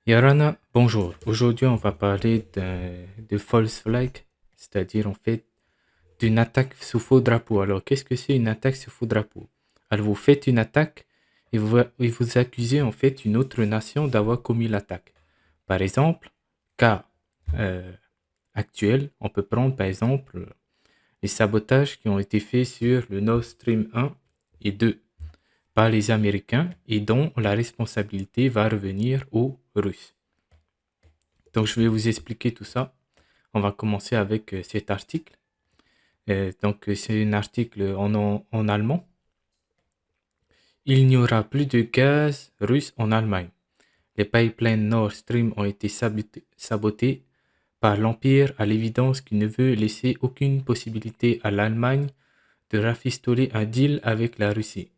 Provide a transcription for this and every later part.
Yarana, bonjour. Aujourd'hui, on va parler de false flag, c'est-à-dire en fait d'une attaque sous faux drapeau. Alors, qu'est-ce que c'est une attaque sous faux drapeau? Alors, vous faites une attaque et vous accusez en fait une autre nation d'avoir commis l'attaque. Par exemple, cas euh, actuel, on peut prendre par exemple les sabotages qui ont été faits sur le Nord Stream 1 et 2 par les Américains et dont la responsabilité va revenir aux Russes. Donc, je vais vous expliquer tout ça. On va commencer avec cet article. C'est un article en allemand. Il n'y aura plus de gaz russe en Allemagne. Les pipelines Nord Stream ont été sabotés par l'Empire à l'évidence qu'il ne veut laisser aucune possibilité à l'Allemagne de rafistoler un deal avec la Russie.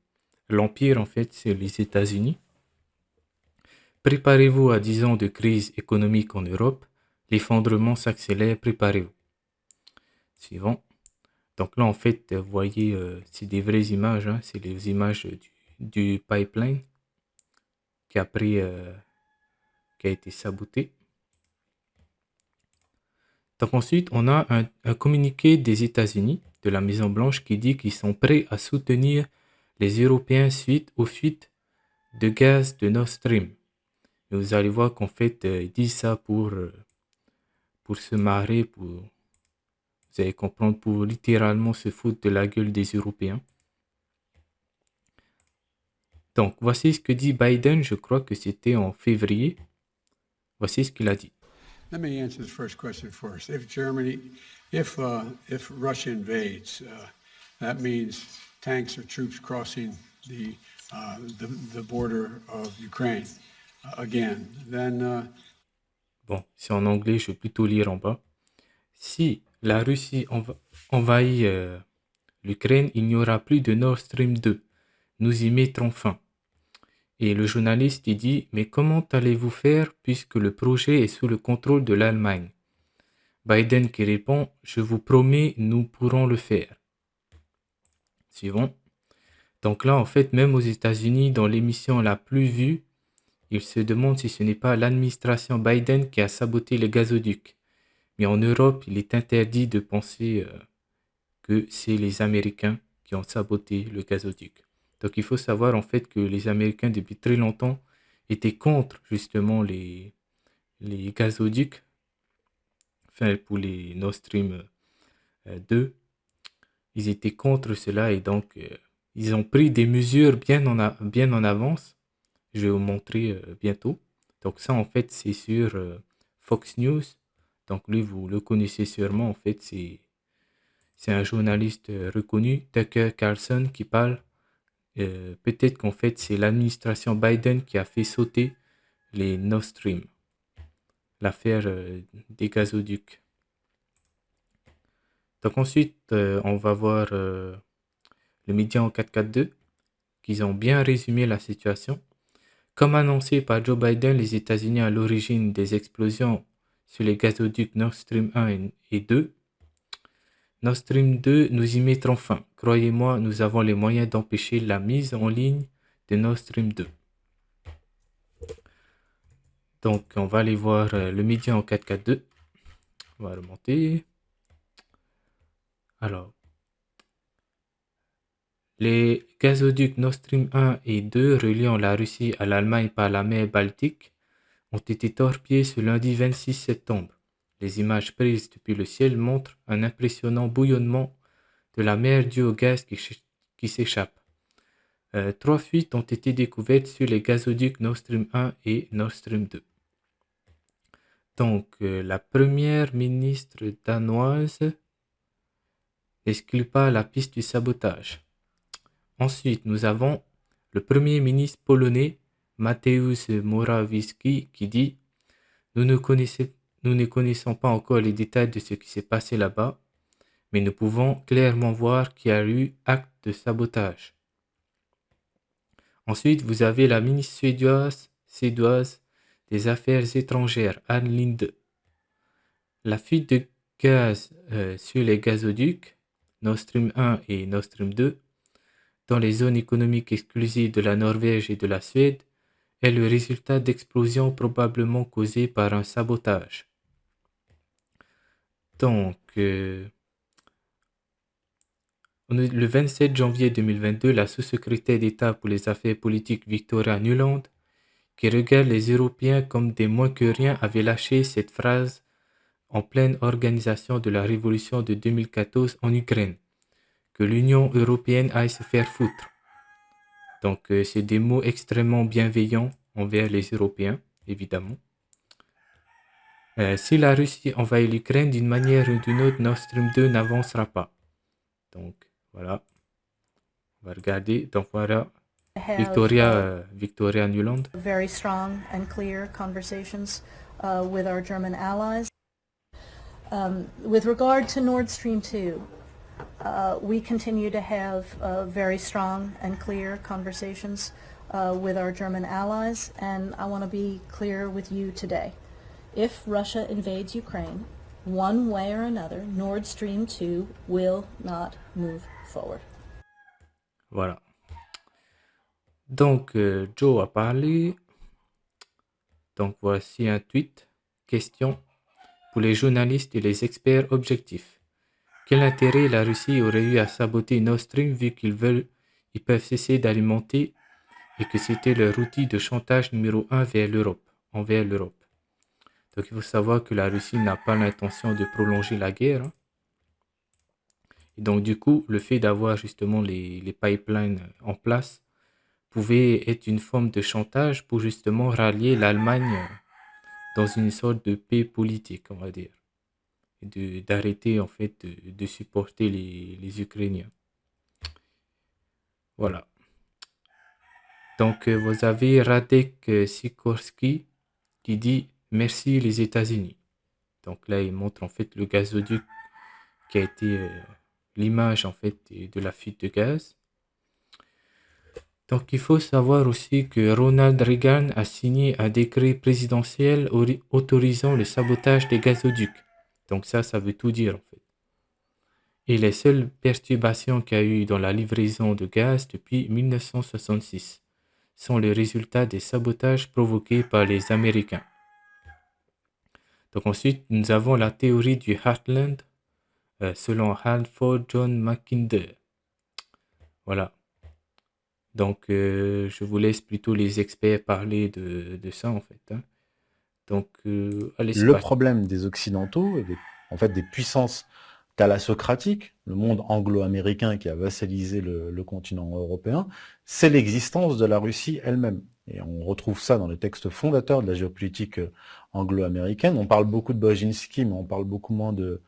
L'Empire, en fait, c'est les États-Unis. Préparez-vous à 10 ans de crise économique en Europe. L'effondrement s'accélère, préparez-vous. Suivant. Donc là, en fait, vous voyez, c'est des vraies images, hein, c'est les images du pipeline qui a pris, qui a été saboté. Donc ensuite, on a un communiqué des États-Unis, de la Maison-Blanche, qui dit qu'ils sont prêts à soutenir les Européens suite aux fuites de gaz de Nord Stream. Et vous allez voir qu'en fait, ils disent ça pour se marrer, vous allez comprendre, pour littéralement se foutre de la gueule des Européens. Donc, voici ce que dit Biden, je crois que c'était en février. Voici ce qu'il a dit. Let me answer the first question first. If Russia invades, that means tanks or troops crossing the border of Ukraine again. Bon, c'est en anglais, je vais plutôt lire en bas. Si la Russie envahit l'Ukraine, il n'y aura plus de Nord Stream 2. Nous y mettrons fin. Et le journaliste il dit, mais comment allez-vous faire puisque le projet est sous le contrôle de l'Allemagne? Biden qui répond, je vous promets, nous pourrons le faire. Suivant. Donc là, en fait, même aux États-Unis, dans l'émission la plus vue, ils se demandent si ce n'est pas l'administration Biden qui a saboté les gazoducs. Mais en Europe, il est interdit de penser que c'est les Américains qui ont saboté le gazoduc. Donc il faut savoir en fait que les Américains depuis très longtemps étaient contre justement les gazoducs, enfin pour les Nord Stream 2, ils étaient contre cela et donc ils ont pris des mesures bien en avance. Je vais vous montrer bientôt. Donc ça en fait c'est sur Fox News. Donc lui vous le connaissez sûrement en fait c'est un journaliste reconnu, Tucker Carlson, qui parle. Peut-être qu'en fait, c'est l'administration Biden qui a fait sauter les Nord Stream, l'affaire des gazoducs. Donc ensuite, on va voir le média en 442, qu'ils ont bien résumé la situation. Comme annoncé par Joe Biden, les États-Unis à l'origine des explosions sur les gazoducs Nord Stream 1 et 2. Nord Stream 2, nous y mettrons fin. Croyez-moi, nous avons les moyens d'empêcher la mise en ligne de Nord Stream 2. Donc, on va aller voir le média en 442. On va remonter. Alors, les gazoducs Nord Stream 1 et 2 reliant la Russie à l'Allemagne par la mer Baltique ont été torpillés ce lundi 26 septembre. Les images prises depuis le ciel montrent un impressionnant bouillonnement de la mer dû au gaz qui s'échappe. 3 fuites ont été découvertes sur les gazoducs Nord Stream 1 et Nord Stream 2. Donc, la première ministre danoise n'exclut pas la piste du sabotage. Ensuite, nous avons le premier ministre polonais, Mateusz Morawiecki, qui dit nous ne connaissons pas encore les détails de ce qui s'est passé là-bas, mais nous pouvons clairement voir qu'il y a eu acte de sabotage. Ensuite, vous avez la ministre suédoise des Affaires étrangères, Ann Linde. La fuite de gaz sur les gazoducs Nord Stream 1 et Nord Stream 2 dans les zones économiques exclusives de la Norvège et de la Suède est le résultat d'explosions probablement causées par un sabotage. Donc, le 27 janvier 2022, la sous-secrétaire d'État pour les affaires politiques Victoria Nuland, qui regarde les Européens comme des moins que rien, avait lâché cette phrase en pleine organisation de la révolution de 2014 en Ukraine, que l'Union européenne aille se faire foutre. Donc, c'est des mots extrêmement bienveillants envers les Européens, évidemment. Si la Russie envahit l'Ukraine d'une manière ou d'une autre, Nord Stream 2 n'avancera pas. Donc, voilà, on va regarder. Donc, voilà, Victoria Nuland. Very strong and clear conversations with our German allies. With regard to Nord Stream 2, we continue to have very strong and clear conversations with our German allies, and I want to be clear with you today. If Russia invades Ukraine, one way or another, Nord Stream 2 will not move forward. Voilà. Donc, Joe a parlé. Donc, voici un tweet. Question pour les journalistes et les experts objectifs. Quel intérêt la Russie aurait eu à saboter Nord Stream vu ils peuvent cesser d'alimenter et que c'était leur outil de chantage numéro 1 envers l'Europe. Donc, il faut savoir que la Russie n'a pas l'intention de prolonger la guerre. Hein. Et donc, du coup, le fait d'avoir justement les pipelines en place pouvait être une forme de chantage pour justement rallier l'Allemagne dans une sorte de paix politique, on va dire. Et d'arrêter, en fait, de supporter les Ukrainiens. Voilà. Donc, vous avez Radek Sikorski qui dit « Merci les États-Unis ». Donc là, il montre en fait le gazoduc qui a été l'image en fait de la fuite de gaz. Donc il faut savoir aussi que Ronald Reagan a signé un décret présidentiel autorisant le sabotage des gazoducs. Donc ça veut tout dire en fait. Et les seules perturbations qu'il y a eu dans la livraison de gaz depuis 1966 sont les résultats des sabotages provoqués par les Américains. Donc ensuite, nous avons la théorie du Heartland selon Halford John Mackinder. Voilà. Donc, je vous laisse plutôt les experts parler de ça, en fait. Hein. Donc, allez, c'est Le parti. problème des Occidentaux, et en fait des puissances thalassocratiques, le monde anglo-américain qui a vassalisé le continent européen, c'est l'existence de la Russie elle-même. Et on retrouve ça dans les textes fondateurs de la géopolitique anglo-américaine. On parle beaucoup de Brzezinski, mais on parle beaucoup moins de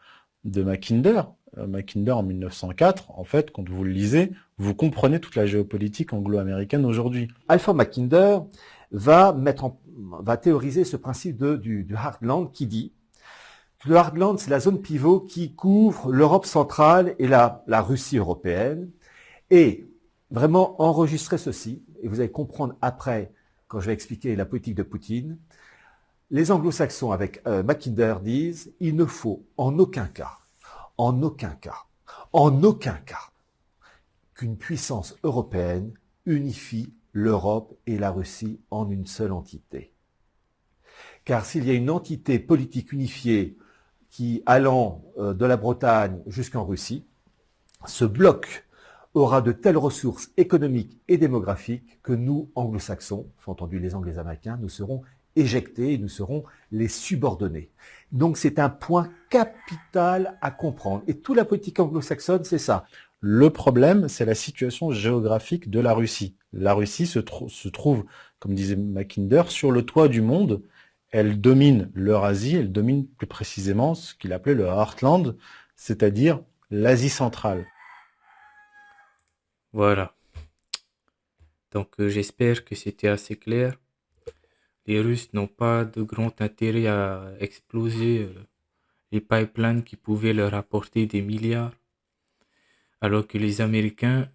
Mackinder. Mackinder en 1904, en fait, quand vous le lisez, vous comprenez toute la géopolitique anglo-américaine aujourd'hui. Alfred Mackinder va théoriser ce principe du Heartland qui dit que le Heartland, c'est la zone pivot qui couvre l'Europe centrale et la Russie européenne. Et vraiment enregistrer ceci, et vous allez comprendre après, quand je vais expliquer la politique de Poutine, les anglo-saxons avec Mackinder disent il ne faut en aucun cas qu'une puissance européenne unifie l'Europe et la Russie en une seule entité. Car s'il y a une entité politique unifiée qui, allant de la Bretagne jusqu'en Russie, ce bloc aura de telles ressources économiques et démographiques que nous, anglo-saxons, sous-entendu les Anglais et les Américains, nous serons éjectés et nous serons les subordonnés. Donc c'est un point capital à comprendre. Et toute la politique anglo-saxonne, c'est ça. Le problème, c'est la situation géographique de la Russie. La Russie se trouve, comme disait Mackinder, sur le toit du monde. Elle domine l'Eurasie, elle domine plus précisément ce qu'il appelait le Heartland, c'est-à-dire l'Asie centrale. Voilà. Donc j'espère que c'était assez clair. Les Russes n'ont pas de grand intérêt à exploser les pipelines qui pouvaient leur apporter des milliards. Alors que les Américains,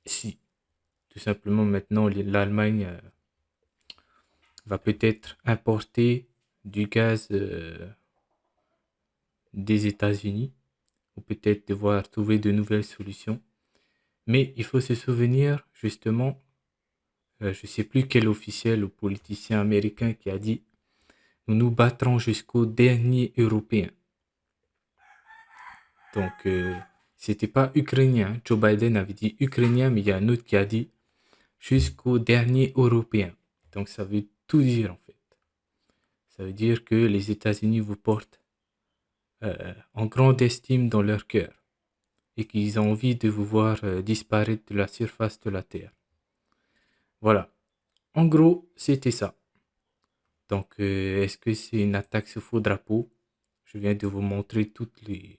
si, tout simplement maintenant l'Allemagne va peut-être importer du gaz des États-Unis ou peut-être devoir trouver de nouvelles solutions. Mais il faut se souvenir justement je sais plus quel officiel ou politicien américain qui a dit nous nous battrons jusqu'au dernier Européen. Donc, c'était pas ukrainien. Joe Biden avait dit ukrainien, mais il y a un autre qui a dit jusqu'au dernier Européen. Donc, ça veut tout dire en fait. Ça veut dire que les États-Unis vous portent en grande estime dans leur cœur et qu'ils ont envie de vous voir disparaître de la surface de la Terre. Voilà. En gros, c'était ça. Donc, est-ce que c'est une attaque sur faux drapeau? Je viens de vous montrer toutes les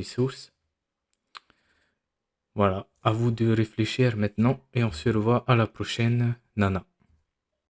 sources. Voilà, à vous de réfléchir maintenant et on se revoit à la prochaine, Nana.